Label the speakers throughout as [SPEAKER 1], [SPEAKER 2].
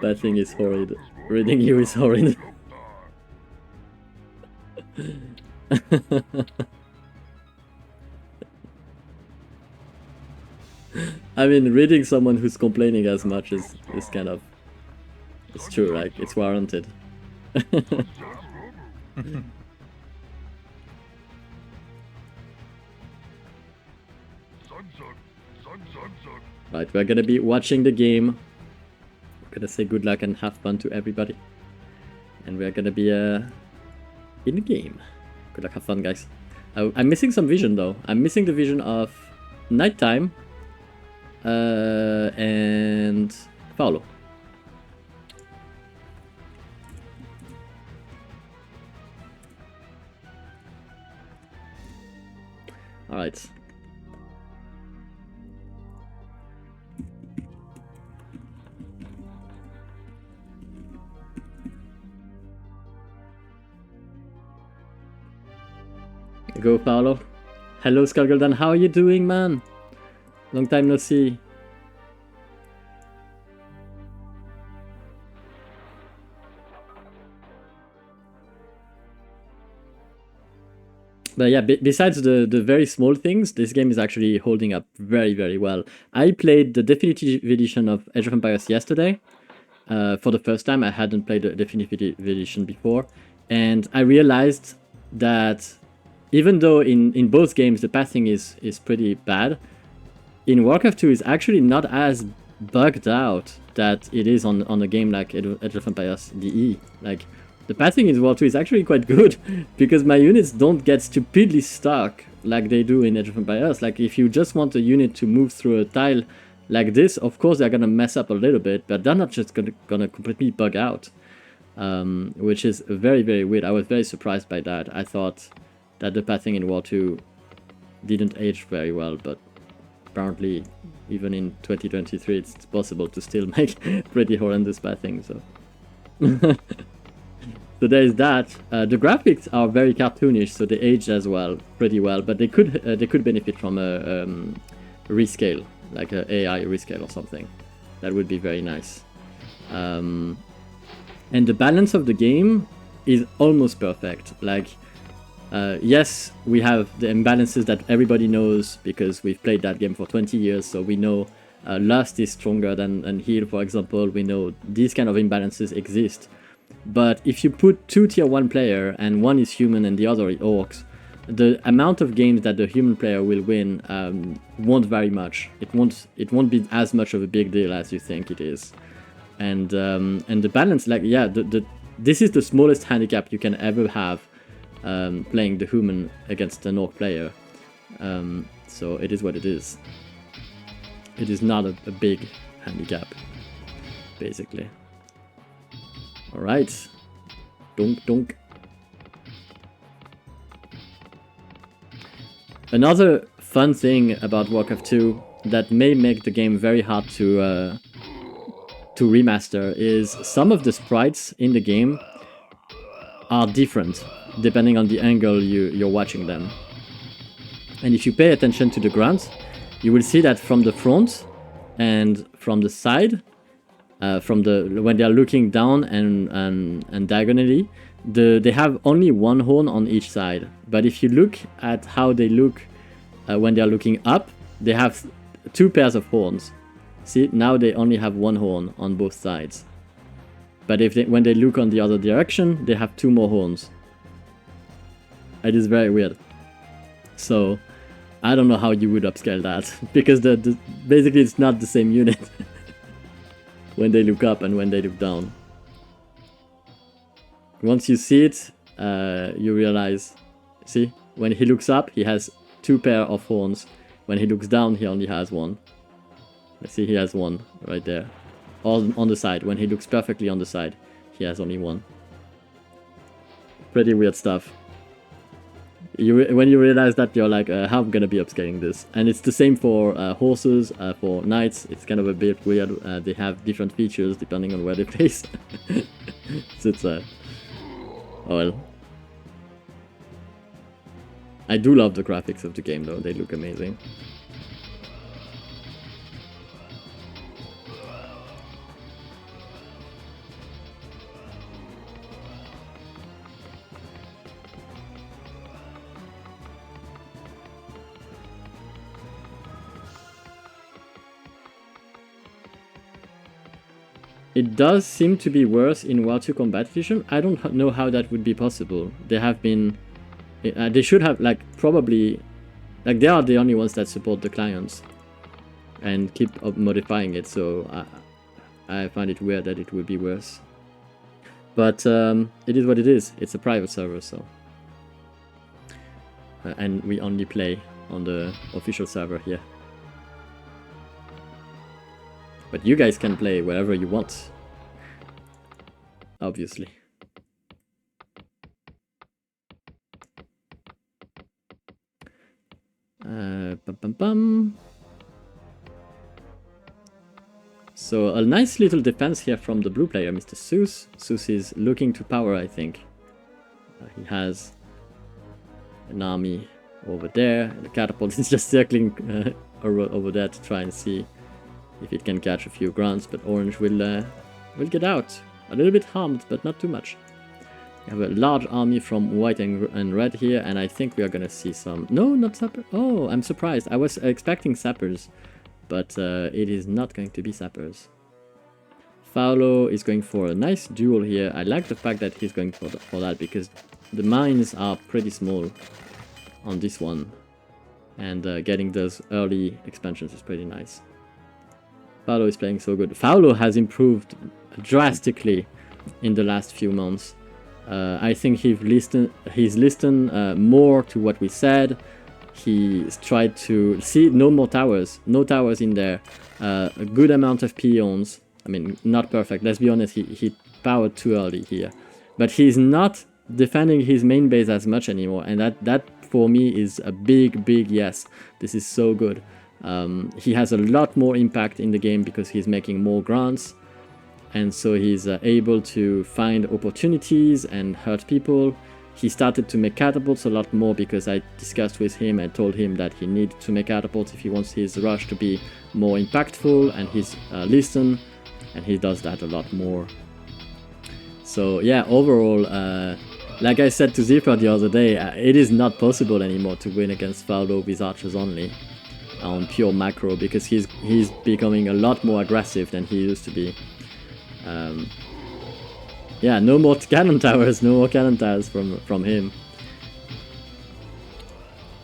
[SPEAKER 1] That thing is horrid. Reading you is horrid. I mean, reading someone who's complaining as much is kind of... It's true, like, it's warranted. Right, we're gonna be watching the game. We're gonna say good luck and have fun to everybody. And we're gonna be in the game. Good luck, have fun, guys. I'm missing some vision though. I'm missing the vision of nighttime and Paolo. All right. Go, Paolo. Hello, Skullgolden. How are you doing, man? Long time no see. But yeah, besides the very small things, this game is actually holding up very, very well. I played the Definitive Edition of Age of Empires yesterday. For the first time, I hadn't played the Definitive Edition before. And I realized that even though in both games the pathing is pretty bad, in Warcraft 2 is actually not as bugged out that it is on a game like Age of Empires DE. Like, the pathing in War 2 is actually quite good, because my units don't get stupidly stuck like they do in Age of Empires. Like, if you just want a unit to move through a tile like this, of course they're gonna mess up a little bit, but they're not just gonna completely bug out. Which is very, very weird. I was very surprised by that. I thought that the pathing in War 2 didn't age very well, but apparently even in 2023 it's possible to still make pretty horrendous pathing, so... So there is that. The graphics are very cartoonish, so they age as well, pretty well, but they could benefit from a rescale, like a AI rescale or something. That would be very nice. And the balance of the game is almost perfect. Like, yes, we have the imbalances that everybody knows because we've played that game for 20 years, so we know Lust is stronger than Heal, for example. We know these kind of imbalances exist. But if you put two tier 1 player and one is human and the other is orcs, the amount of games that the human player will win won't vary much. It won't be as much of a big deal as you think it is. And the balance, like, yeah, this is the smallest handicap you can ever have playing the human against an orc player. So it is what it is. It is not a big handicap, basically. Alright. Dunk, dunk. Another fun thing about Warcraft 2 that may make the game very hard to remaster is some of the sprites in the game are different depending on the angle you're watching them. And if you pay attention to the grunts, you will see that from the front and from the side, when they are looking down and diagonally, they have only one horn on each side. But if you look at how they look when they are looking up, they have two pairs of horns. See, now they only have one horn on both sides. But when they look on the other direction, they have two more horns. It is very weird. So I don't know how you would upscale that, because basically it's not the same unit when they look up and when they look down. Once you see it, you realize, see, when he looks up, he has two pair of horns. When he looks down, he only has one. Let's see, he has one right there. All on the side. When he looks perfectly on the side, he has only one. Pretty weird stuff. When you realize that, you're like, how am I gonna be upscaling this? And it's the same for horses, for knights. It's kind of a bit weird. They have different features depending on where they place. So it's oh well. I do love the graphics of the game though. They look amazing. It does seem to be worse in War 2 Combat Edition. I don't know how that would be possible. They have been... they should have, like, probably... Like, they are the only ones that support the clients. And keep modifying it, so I find it weird that it would be worse. But it is what it is. It's a private server, so... and we only play on the official server here. But you guys can play wherever you want. Obviously. So a nice little defense here from the blue player, Mr. Seuss. Seuss is looking to power, I think. He has an army over there. The catapult is just circling over there to try and see if it can catch a few grunts, but orange will get out. A little bit harmed, but not too much. We have a large army from white and red here, and I think we are gonna see some... No, not sappers. Oh, I'm surprised. I was expecting sappers, but it is not going to be sappers. PaoHero is going for a nice duel here. I like the fact that he's going for that, because the mines are pretty small on this one, and getting those early expansions is pretty nice. PaoHero is playing so good. PaoHero has improved drastically in the last few months. I think he's listened more to what we said. He's tried to see no more towers, no towers in there. A good amount of peons. I mean, not perfect. Let's be honest. He powered too early here, but he's not defending his main base as much anymore, and that for me is a big yes. This is so good. He has a lot more impact in the game because he's making more grants, and so he's able to find opportunities and hurt people. He started to make catapults a lot more because I discussed with him and told him that he needed to make catapults if he wants his rush to be more impactful, and he's listened, and he does that a lot more. So yeah, overall, like I said to Zipper the other day, it is not possible anymore to win against PaoHero with archers only on pure macro, because he's becoming a lot more aggressive than he used to be. Yeah, no more cannon towers, from him.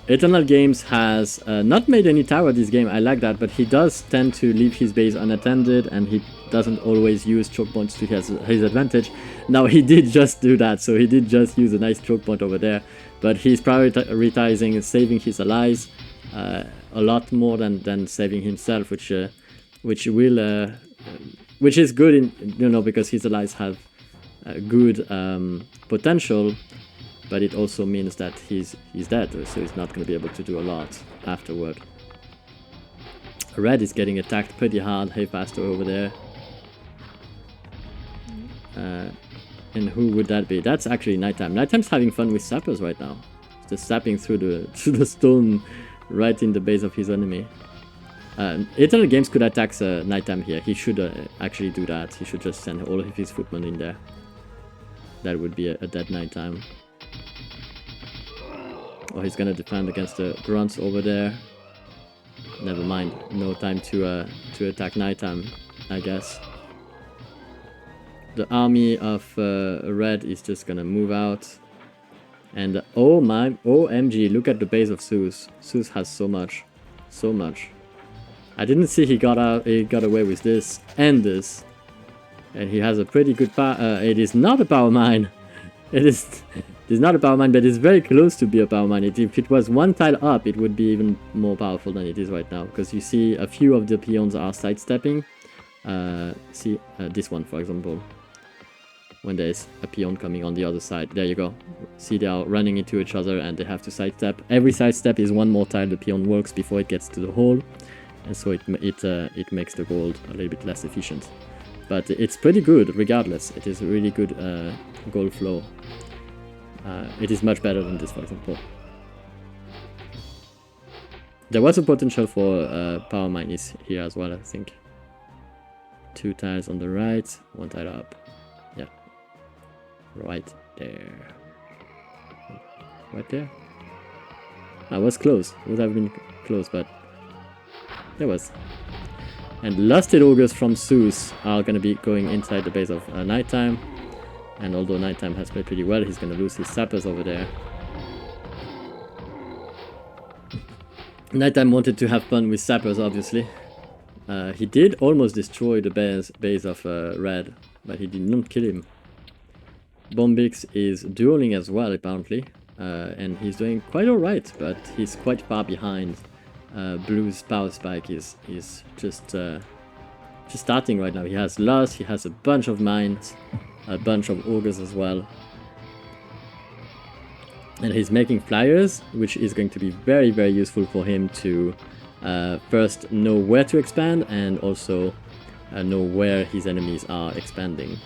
[SPEAKER 1] Eternal Games has not made any tower this game. I like that, but he does tend to leave his base unattended, and he doesn't always use choke points to his advantage. Now he did just do that, so he did just use a nice choke point over there, but he's prioritizing saving his allies a lot more than saving himself, which is good in, because his allies have good potential, but it also means that he's dead, so he's not going to be able to do a lot afterward. Red is getting attacked pretty hard. Haephasto over there. And who would that be? That's actually Nighttime. Nighttime's having fun with sappers right now. Just sapping through the stone right in the base of his enemy. Eternal Games could attack Nighttime here. He should actually do that. He should just send all of his footmen in there. That would be a dead Nighttime. Oh, he's gonna defend against the grunts over there. Never mind. No time to attack Nighttime, I guess. The army of red is just gonna move out. And oh my, OMG, look at the base of Seuss. Seuss has so much. So much. I didn't see he got away with this and this. And he has a pretty good power. It is not a power mine. It is not a power mine, but it's very close to be a power mine. If it was one tile up, it would be even more powerful than it is right now. Because you see a few of the peons are sidestepping. This one, for example. When there's a peon coming on the other side. There you go. See, they are running into each other and they have to sidestep. Every sidestep is one more tile the peon works before it gets to the hole, and so it makes the gold a little bit less efficient. But it's pretty good regardless. It is a really good gold flow. It is much better than this, for example. There was a potential for power mine is here as well, I think. 2 tiles on the right, 1 tile up. Yeah. Right there. Right there? I was close. Would have been close, but there was. And Lusted Ogres from Seuss are going to be going inside the base of Nighttime. And although Nighttime has played pretty well, he's going to lose his sappers over there. Nighttime wanted to have fun with sappers, obviously. He did almost destroy the base of Red, but he did not kill him. Bombix is dueling as well, apparently. And he's doing quite alright, but he's quite far behind. Blue's power spike is just starting right now. He has Lust, he has a bunch of mines, a bunch of ogres as well. And he's making flyers, which is going to be very, very useful for him to first know where to expand and also know where his enemies are expanding.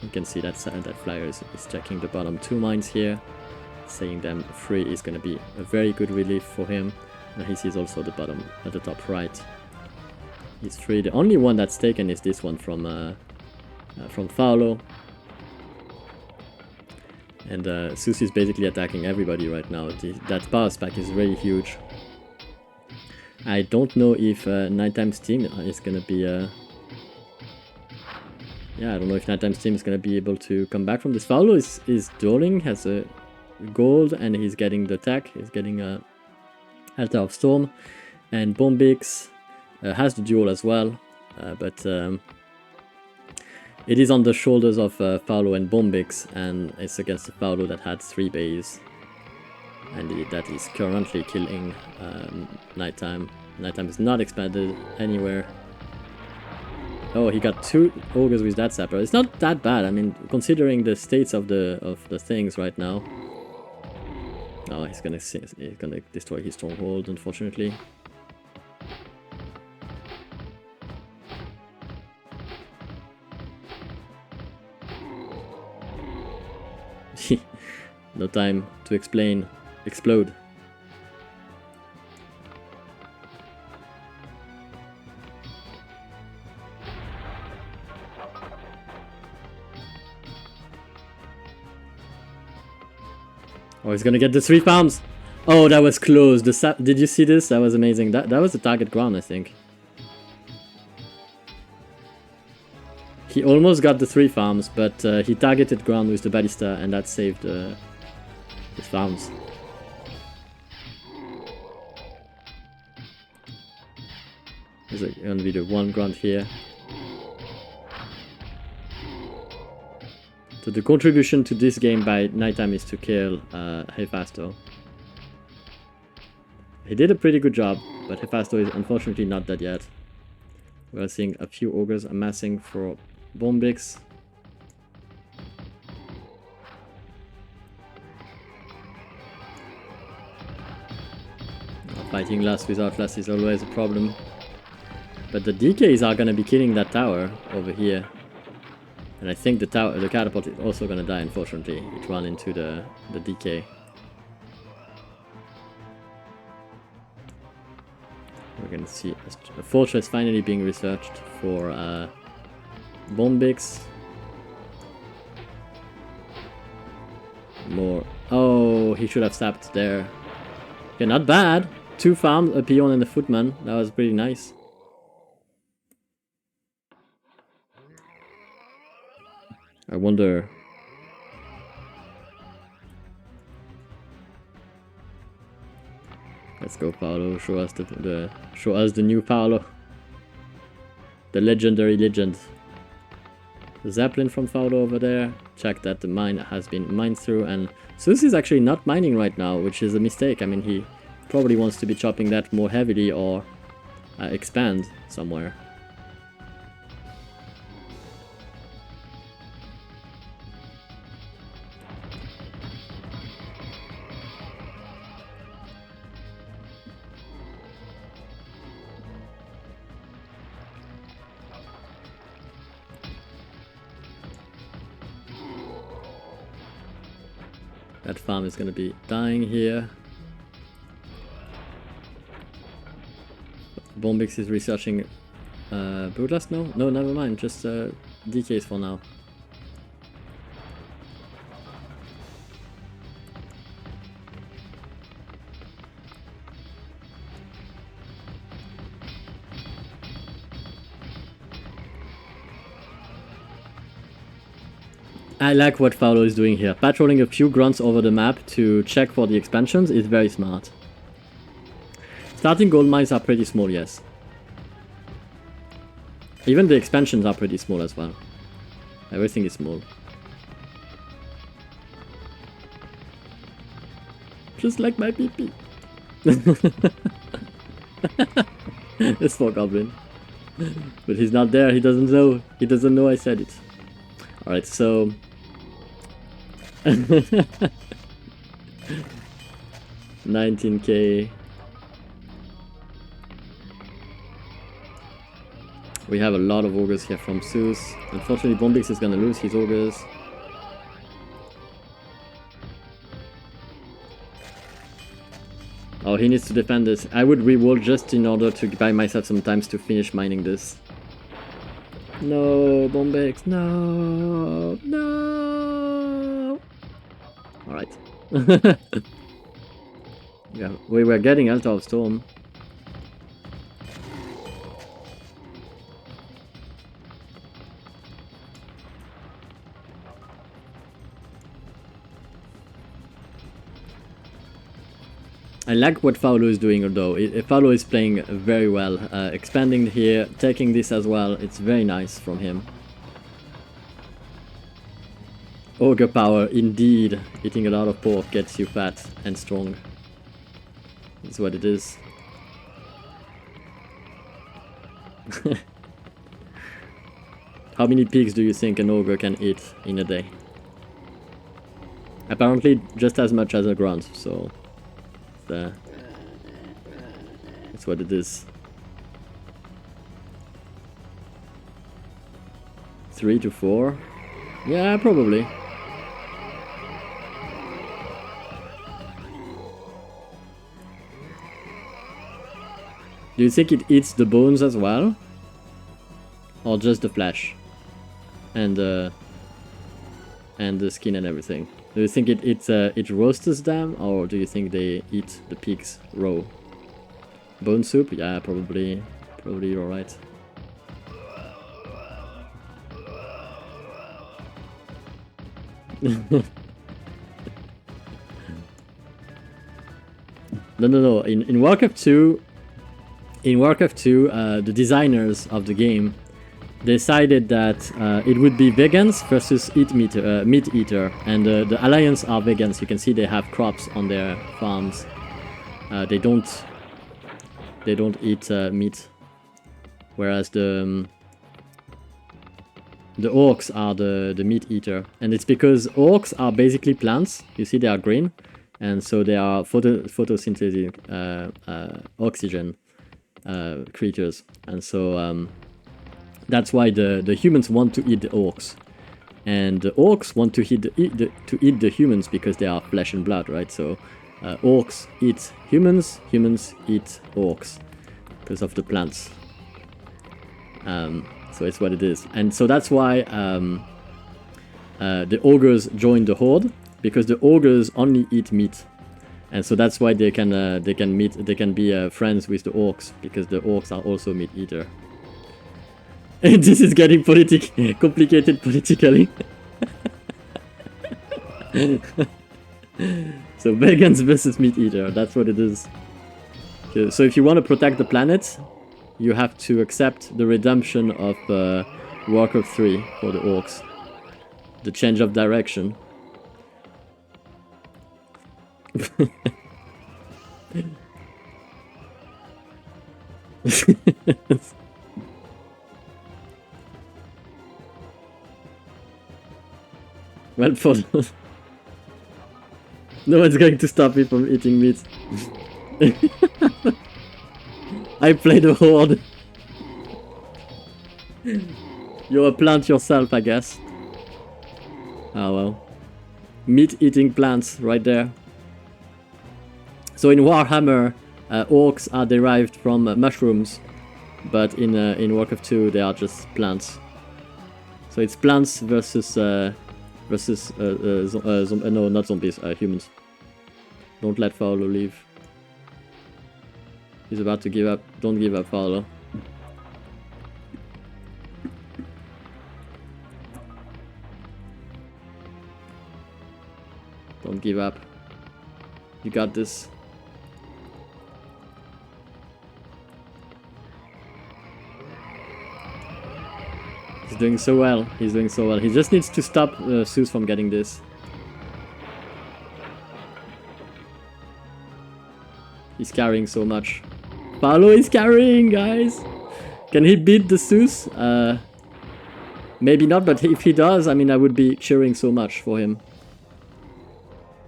[SPEAKER 1] You can see that that flyer is checking the bottom 2 mines here. Saying them free is going to be a very good relief for him. And he sees also the bottom at the top right. He's free. The only one that's taken is this one from Paolo. And Seuss is basically attacking everybody right now. That power spike is very huge. I don't know if Nighttime's team is going to be... yeah, I don't know if Nighttime's team is going to be able to come back from this. Paolo is dueling, has a gold, and he's getting the attack. He's getting a Altar of Storm, and Bombix has the duel as well, but it is on the shoulders of Paolo and Bombix, and it's against the Paolo that had 3 bays, and that is currently killing Nighttime. Nighttime is not expanded anywhere. Oh, he got 2 ogres with that sapper. It's not that bad. I mean, considering the states of the things right now. Oh, he's gonna destroy his stronghold, unfortunately. No time to explain. Explode. Oh, he's gonna get the 3 farms! Oh, that was close. Did you see this? That was amazing. That was the target ground, I think. He almost got the 3 farms, but he targeted ground with the ballista, and that saved his farms. There's gonna be the 1 ground here. So the contribution to this game by Nighttime is to kill Haephasto. He did a pretty good job, but Haephasto is unfortunately not dead yet. We are seeing a few ogres amassing for Bombix. Fighting Lust without Lust is always a problem. But the DKs are gonna be killing that tower over here. And I think the catapult is also gonna die, unfortunately. It ran into the DK. We're gonna see a fortress finally being researched for Bombix. More. Oh, he should have sapped there. Okay, not bad. 2 farms, a peon and a footman. That was pretty nice. I wonder. Let's go, Paolo. Show us the new Paolo. The legendary legend. The Zeppelin from Paolo over there. Check that the mine has been mined through, and Seuss is actually not mining right now, which is a mistake. I mean, he probably wants to be chopping that more heavily or expand somewhere. That farm is gonna be dying here. Bombix is researching Bloodlust? No? No, never mind, just DKs for now. I like what PaoHero is doing here. Patrolling a few grunts over the map to check for the expansions is very smart. Starting gold mines are pretty small, yes. Even the expansions are pretty small as well. Everything is small. Just like my PP. It's for Goblin. But he's not there, he doesn't know. He doesn't know I said it. Alright, so... 19k. We have a lot of ogres here from Seuss. Unfortunately, Bombix is gonna lose his ogres. Oh, he needs to defend this. I would reroll just in order to buy myself some time to finish mining this. No, Bombix, no, no. Alright. Yeah, we were getting out of storm. I like what PaoHero is doing, although PaoHero is playing very well, expanding here, taking this as well. It's very nice from him. Ogre power, indeed. Eating a lot of pork gets you fat and strong. That's what it is. How many pigs do you think an ogre can eat in a day? Apparently just as much as a grunt, so... that's what it is. 3 to 4? Yeah, probably. Do you think it eats the bones as well? Or just the flesh? And the skin and everything? Do you think it roasts them, or do you think they eat the pigs raw? Bone soup? Yeah, probably you're right. No. In Warcraft 2, the designers of the game decided that it would be vegans versus meat eater, and the Alliance are vegans. You can see they have crops on their farms. They don't eat meat, whereas the orcs are the meat eater, and it's because orcs are basically plants. You see they are green, and so they are photosynthetic oxygen creatures, and so that's why the humans want to eat the orcs, and the orcs want to eat the humans because they are flesh and blood, right? So orcs eat humans, humans eat orcs because of the plants. So it's what it is, and so that's why the ogres join the horde, because the ogres only eat meat, and so that's why they can be friends with the orcs, because the orcs are also meat eater. And this is getting complicated politically. So vegans versus meat eater, that's what it is. Okay, so if you want to protect the planet, you have to accept the redemption of Warcraft 3 for the orcs. The change of direction. Well, for no one's going to stop me from eating meat. I play the horde. You're a plant yourself, I guess. Oh well. meat-eating plants right there. So in Warhammer, orcs are derived from mushrooms, but in Warcraft 2 they are just plants. So it's plants versus no, not zombies, humans. Don't let Paolo leave. He's about to give up. Don't give up, Paolo. Don't give up. You got this. He's doing so well. He's doing so well. He just needs to stop Seuss from getting this. He's carrying so much. Paolo is carrying, guys! Can he beat the Seuss? Maybe not, but if he does, I mean, I would be cheering so much for him.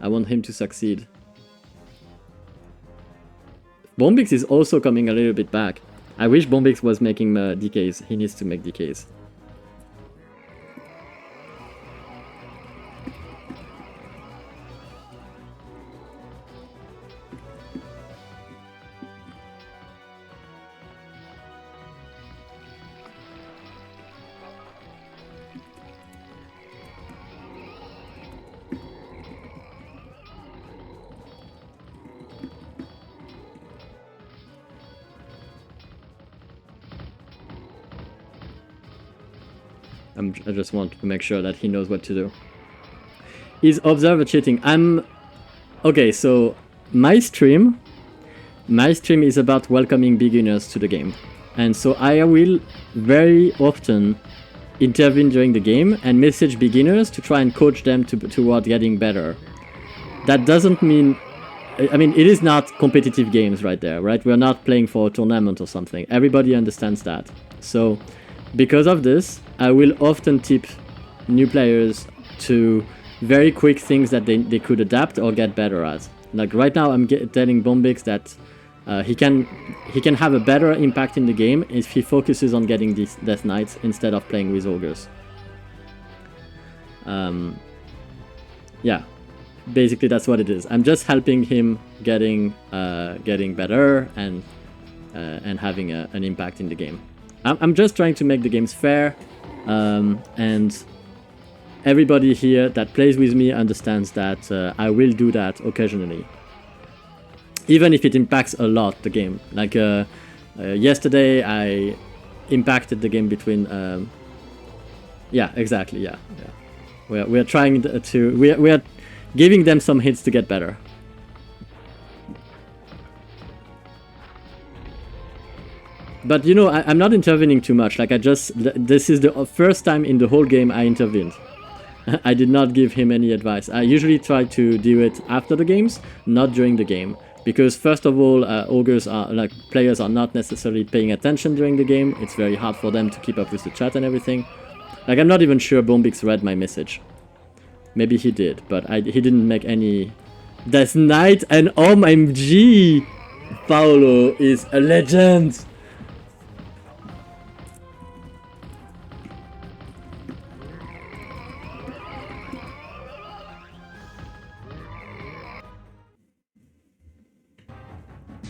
[SPEAKER 1] I want him to succeed. Bombix is also coming a little bit back. I wish Bombix was making DKs. He needs to make DKs. I just want to make sure that he knows what to do. Is Observer cheating? Okay, so my stream is about welcoming beginners to the game. And so I will very often intervene during the game and message beginners to try and coach them toward getting better. That doesn't mean... I mean, it is not competitive games right there, right? We're not playing for a tournament or something. Everybody understands that. So... because of this, I will often tip new players to very quick things that they could adapt or get better at. Like right now, I'm telling Bombix that he can have a better impact in the game if he focuses on getting these Death Knights instead of playing with Ogres. Yeah, basically that's what it is. I'm just helping him getting better and having an impact in the game. I'm just trying to make the games fair, and everybody here that plays with me understands that I will do that occasionally. Even if it impacts a lot the game. Like yesterday I impacted the game between... yeah, exactly, yeah. We're trying to... We are giving them some hits to get better. But you know, I'm not intervening too much. Like this is the first time in the whole game I intervened. I did not give him any advice. I usually try to do it after the games, not during the game. Because first of all, ogres are like players are not necessarily paying attention during the game. It's very hard for them to keep up with the chat and everything. Like I'm not even sure Bombix read my message. Maybe he did, but he didn't make any... Death Knight and OMG! Paolo is a legend!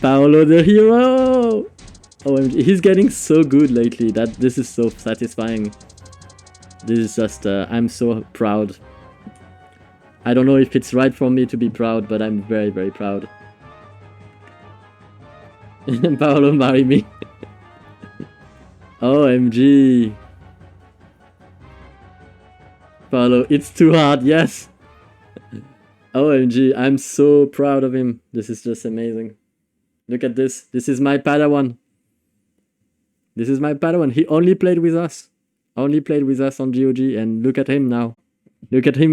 [SPEAKER 1] Paolo the hero! OMG, he's getting so good lately that this is so satisfying. This is just, I'm so proud. I don't know if it's right for me to be proud, but I'm very, very proud. Paolo, marry me. OMG. Paolo, it's too hard, yes! OMG, I'm so proud of him. This is just amazing. Look at this. This is my Padawan. This is my Padawan. He only played with us. Only played with us on GOG, and look at him now. Look at him